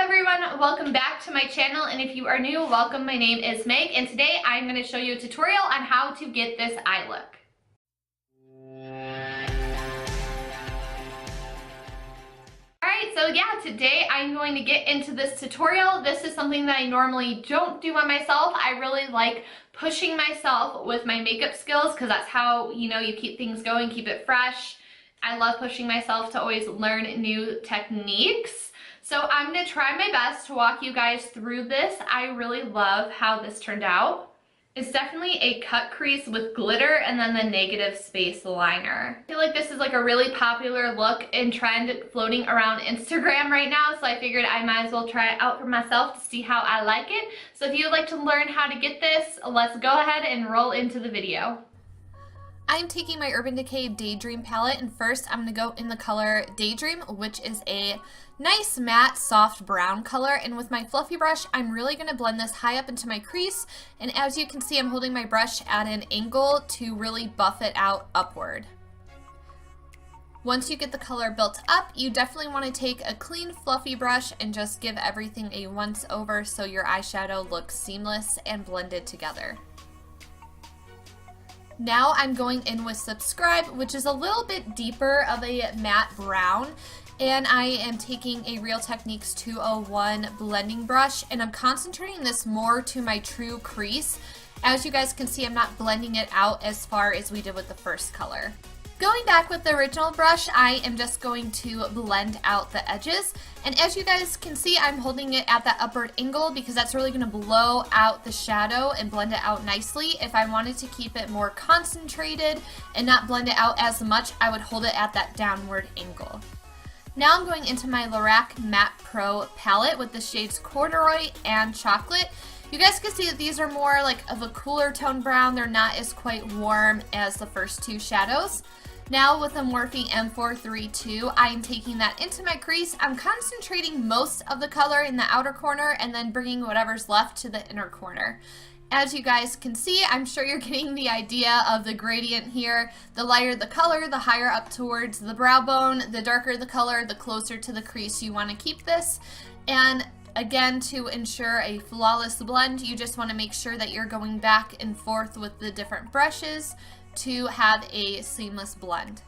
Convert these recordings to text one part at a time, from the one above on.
everyone, welcome back to my channel, and if you are new, welcome. My name is Meg, and today I'm going to show you a tutorial on how to get this eye look. Alright, so yeah, today I'm going to get into this tutorial. This is something that I normally don't do on myself. I really like pushing myself with my makeup skills because that's how, you keep things going, keep it fresh. I love pushing myself to always learn new techniques. So I'm going to try my best to walk you guys through this. I really love how this turned out. It's definitely a cut crease with glitter and then the negative space liner. I feel like this is like a really popular look and trend floating around Instagram right now, so I figured I might as well try it out for myself to see how I like it. So if you'd like to learn how to get this, let's go ahead and roll into the video. I'm taking my Urban Decay Daydream palette, and first I'm going to go in the color Daydream, which is a nice matte soft brown color, and with my fluffy brush I'm really going to blend this high up into my crease, and as you can see I'm holding my brush at an angle to really buff it out upward. Once you get the color built up, you definitely want to take a clean fluffy brush and just give everything a once over so your eyeshadow looks seamless and blended together. Now I'm going in with Subscribe, which is a little bit deeper of a matte brown, and I am taking a Real Techniques 201 blending brush, and I'm concentrating this more to my true crease. As you guys can see, I'm not blending it out as far as we did with the first color. Going back with the original brush, I am just going to blend out the edges, and as you guys can see, I'm holding it at that upward angle because that's really going to blow out the shadow and blend it out nicely. If I wanted to keep it more concentrated and not blend it out as much, I would hold it at that downward angle. Now I'm going into my Lorac Matte Pro palette with the shades Corduroy and Chocolate. You guys can see that these are more like of a cooler tone brown. They're not as quite warm as the first two shadows. Now with the Morphe M432, I am taking that into my crease. I'm concentrating most of the color in the outer corner and then bringing whatever's left to the inner corner. As you guys can see, I'm sure you're getting the idea of the gradient here. The lighter the color, the higher up towards the brow bone. The darker the color, the closer to the crease you want to keep this. And again, to ensure a flawless blend, you just want to make sure that you're going back and forth with the different brushes to have a seamless blend.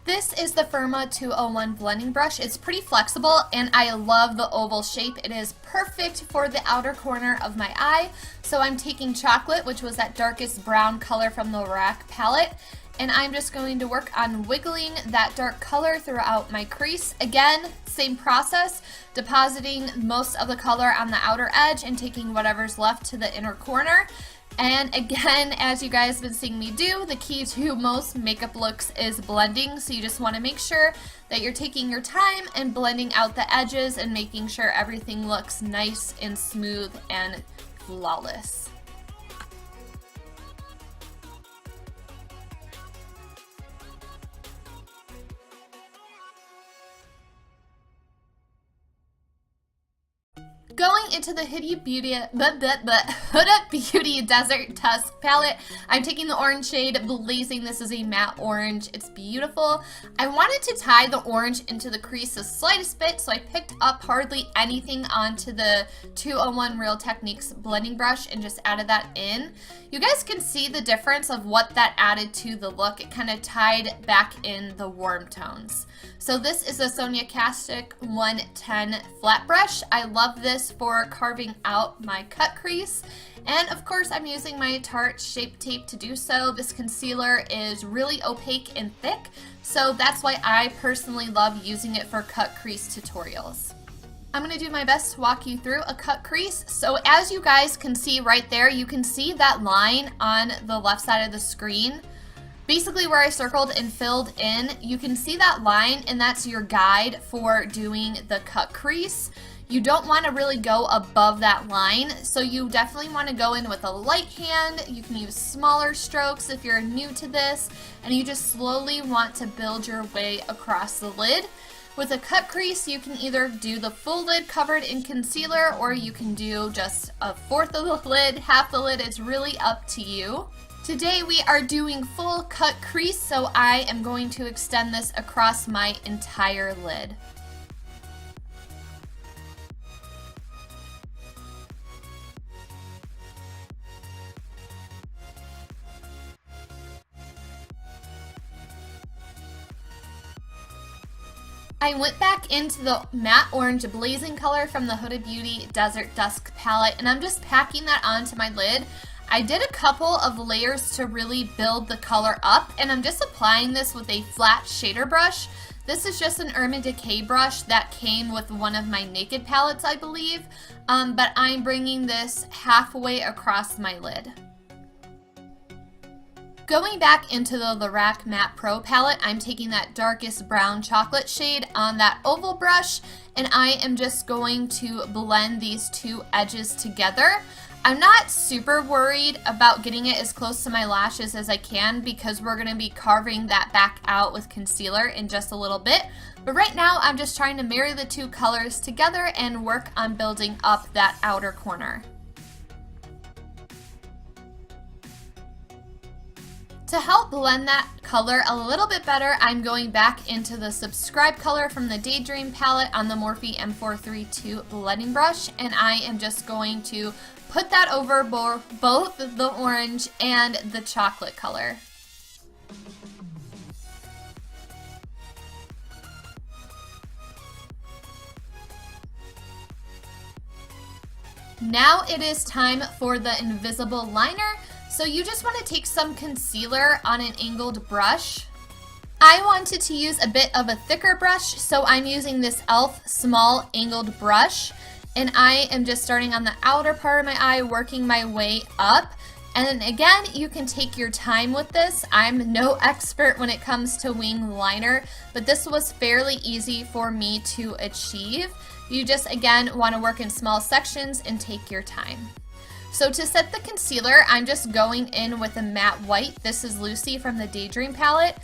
This is the Firma 201 blending brush. It's pretty flexible and I love the oval shape. It is perfect for the outer corner of my eye. So I'm taking Chocolate, which was that darkest brown color from the Lorac palette, and I'm just going to work on wiggling that dark color throughout my crease. Again, same process, depositing most of the color on the outer edge and taking whatever's left to the inner corner. And again, as you guys have been seeing me do, the key to most makeup looks is blending, so you just want to make sure that you're taking your time and blending out the edges and making sure everything looks nice and smooth and flawless. Going into the Huda Beauty Desert Tusk palette, I'm taking the orange shade Blazing. This is a matte orange. It's beautiful. I wanted to tie the orange into the crease the slightest bit, so I picked up hardly anything onto the 201 Real Techniques blending brush and just added that in. You guys can see the difference of what that added to the look. It kind of tied back in the warm tones. So this is a Sonia Kashuk 110 flat brush. I love this for carving out my cut crease, and of course I'm using my Tarte Shape Tape to do so. This concealer is really opaque and thick, so that's why I personally love using it for cut crease tutorials. I'm going to do my best to walk you through a cut crease. So as you guys can see right there, you can see that line on the left side of the screen. Basically where I circled and filled in, you can see that line, and that's your guide for doing the cut crease. You don't want to really go above that line, so you definitely want to go in with a light hand. You can use smaller strokes if you're new to this, and you just slowly want to build your way across the lid. With a cut crease, you can either do the full lid covered in concealer, or you can do just a fourth of the lid, half the lid. It's really up to you. Today we are doing full cut crease, so I am going to extend this across my entire lid. I went back into the matte orange blazing color from the Huda Beauty Desert Dusk palette, and I'm just packing that onto my lid. I did a couple of layers to really build the color up, and I'm just applying this with a flat shader brush. This is just an Urban Decay brush that came with one of my Naked palettes, I believe, but I'm bringing this halfway across my lid. Going back into the Lorac Matte Pro palette, I'm taking that darkest brown chocolate shade on that oval brush, and I am just going to blend these two edges together. I'm not super worried about getting it as close to my lashes as I can because we're going to be carving that back out with concealer in just a little bit. But right now I'm just trying to marry the two colors together and work on building up that outer corner. To help blend that color a little bit better, I'm going back into the Subscribe color from the Daydream palette on the Morphe M432 blending brush, and I am just going to put that over both the orange and the chocolate color. Now it is time for the invisible liner. So you just want to take some concealer on an angled brush. I wanted to use a bit of a thicker brush, so I'm using this e.l.f. small angled brush, and I am just starting on the outer part of my eye, working my way up. And then again, you can take your time with this. I'm no expert when it comes to wing liner, but this was fairly easy for me to achieve. You just, again, want to work in small sections and take your time. So to set the concealer, I'm just going in with a matte white. This is Lucy from the Daydream palette.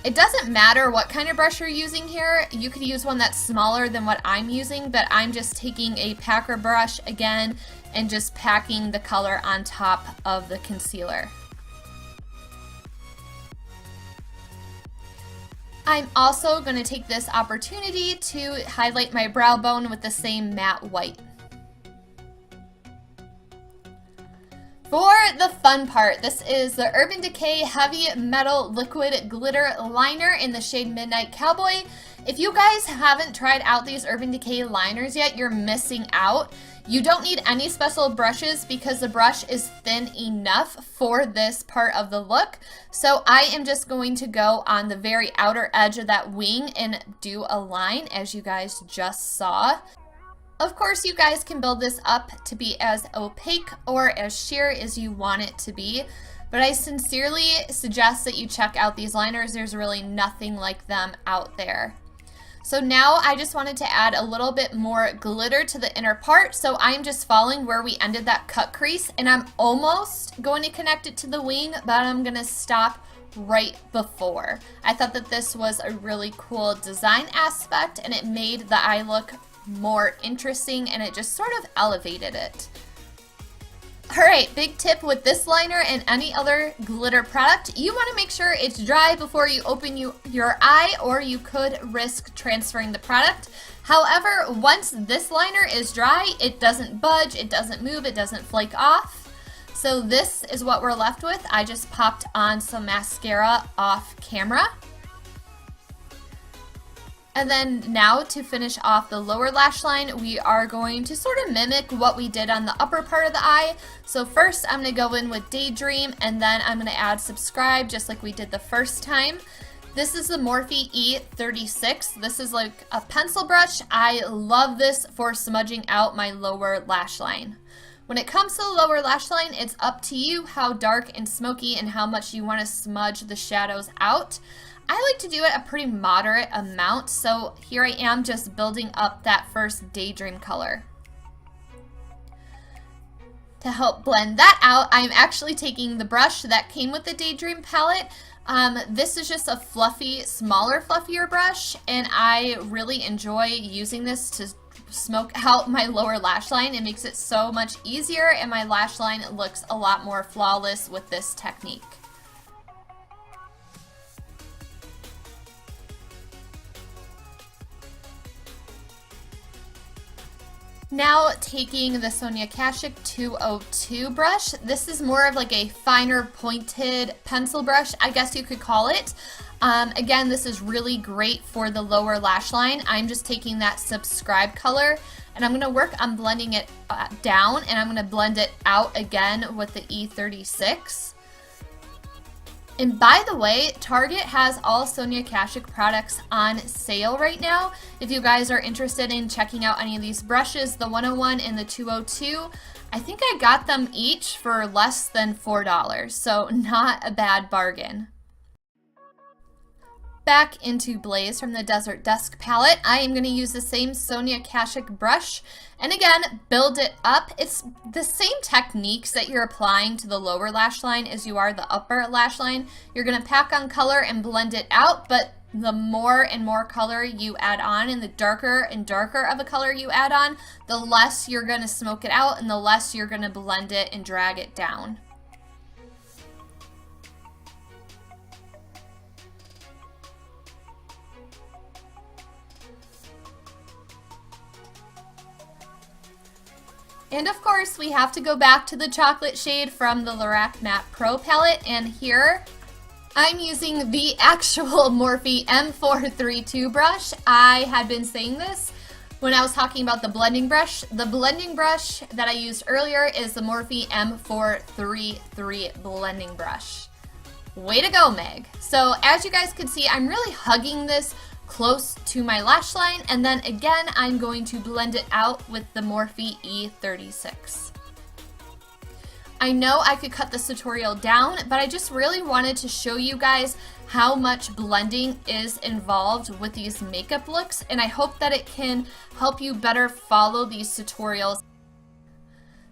It doesn't matter what kind of brush you're using here. You could use one that's smaller than what I'm using, but I'm just taking a packer brush again and just packing the color on top of the concealer. I'm also going to take this opportunity to highlight my brow bone with the same matte white. For the fun part, this is the Urban Decay Heavy Metal Liquid Glitter Liner in the shade Midnight Cowboy. If you guys haven't tried out these Urban Decay liners yet, you're missing out. You don't need any special brushes because the brush is thin enough for this part of the look. So I am just going to go on the very outer edge of that wing and do a line, as you guys just saw. Of course, you guys can build this up to be as opaque or as sheer as you want it to be, but I sincerely suggest that you check out these liners. There's really nothing like them out there. So now I just wanted to add a little bit more glitter to the inner part, so I'm just following where we ended that cut crease, and I'm almost going to connect it to the wing, but I'm going to stop right before. I thought that this was a really cool design aspect, and it made the eye look more interesting, and it just sort of elevated it. Alright, big tip with this liner and any other glitter product, you want to make sure it's dry before you open your eye, or you could risk transferring the product. However, once this liner is dry, it doesn't budge, it doesn't move, it doesn't flake off. So this is what we're left with. I just popped on some mascara off camera. And then now to finish off the lower lash line, we are going to sort of mimic what we did on the upper part of the eye. So first I'm going to go in with Daydream, and then I'm going to add Subscribe just like we did the first time. This is the Morphe E36. This is like a pencil brush. I love this for smudging out my lower lash line. When it comes to the lower lash line, it's up to you how dark and smoky and how much you want to smudge the shadows out. I like to do it a pretty moderate amount, so here I am just building up that first Daydream color. To help blend that out, I'm actually taking the brush that came with the Daydream palette. This is just a fluffy, smaller, fluffier brush, and I really enjoy using this to smoke out my lower lash line. It makes it so much easier, and my lash line looks a lot more flawless with this technique. Now taking the Sonia Kashuk 202 brush, this is more of like a finer pointed pencil brush, I guess you could call it. Again, this is really great for the lower lash line. I'm just taking that subscribe color and I'm going to work on blending it down, and I'm going to blend it out again with the E36. And by the way, Target has all Sonia Kashuk products on sale right now. If you guys are interested in checking out any of these brushes, the 101 and the 202, I think I got them each for less than $4, so not a bad bargain. Back into Blaze from the Desert Dusk palette, I am going to use the same Sonia Kashuk brush and again build it up. It's the same techniques that you're applying to the lower lash line as you are the upper lash line. You're going to pack on color and blend it out, but the more and more color you add on and the darker and darker of a color you add on, the less you're going to smoke it out and the less you're going to blend it and drag it down. And of course, we have to go back to the chocolate shade from the Lorac Matte Pro palette, and here I'm using the actual Morphe M432 brush. I had been saying this when I was talking about the blending brush. The blending brush that I used earlier is the Morphe M433 blending brush. Way to go, Meg. So as you guys can see, I'm really hugging this close to my lash line, and then again I'm going to blend it out with the Morphe E36. I know I could cut this tutorial down, but I just really wanted to show you guys how much blending is involved with these makeup looks, and I hope that it can help you better follow these tutorials.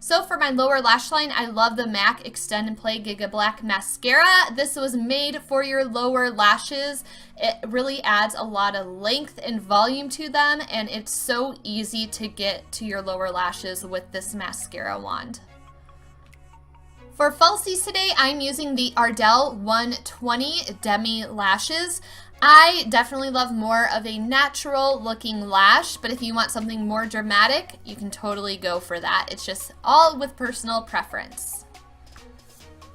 So for my lower lash line, I love the MAC Extend and Play Giga Black Mascara. This was made for your lower lashes. It really adds a lot of length and volume to them, and it's so easy to get to your lower lashes with this mascara wand. For falsies today, I'm using the Ardell 120 Demi Lashes. I definitely love more of a natural looking lash, but if you want something more dramatic, you can totally go for that. It's just all with personal preference.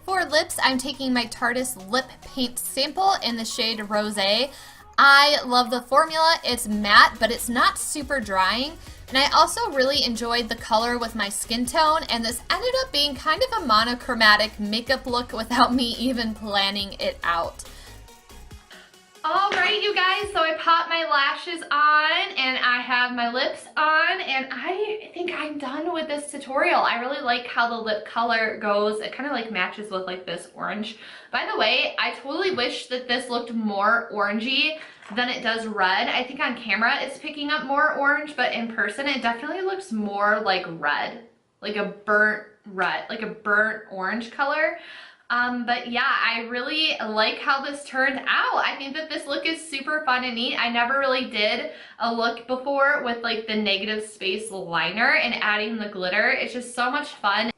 For lips, I'm taking my Tarte's Lip Paint Sample in the shade Rosé. I love the formula. It's matte, but it's not super drying. And I also really enjoyed the color with my skin tone, and this ended up being kind of a monochromatic makeup look without me even planning it out. Alright, you guys, so I popped my lashes on and I have my lips on, and I think I'm done with this tutorial. I really like how the lip color goes. It kind of like matches with like this orange. By the way, I totally wish that this looked more orangey than it does red. I think on camera it's picking up more orange, but in person it definitely looks more like red, like a burnt red, like a burnt orange color. But yeah, I really like how this turned out. I think that this look is super fun and neat. I never really did a look before with like the negative space liner and adding the glitter. It's just so much fun.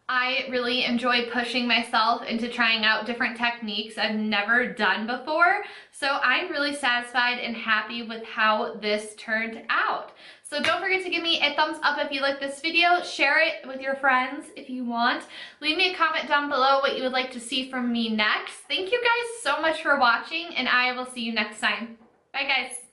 I really enjoy pushing myself into trying out different techniques I've never done before. So I'm really satisfied and happy with how this turned out. So don't forget to give me a thumbs up if you like this video. Share it with your friends if you want. Leave me a comment down below what you would like to see from me next. Thank you guys so much for watching, and I will see you next time. Bye guys.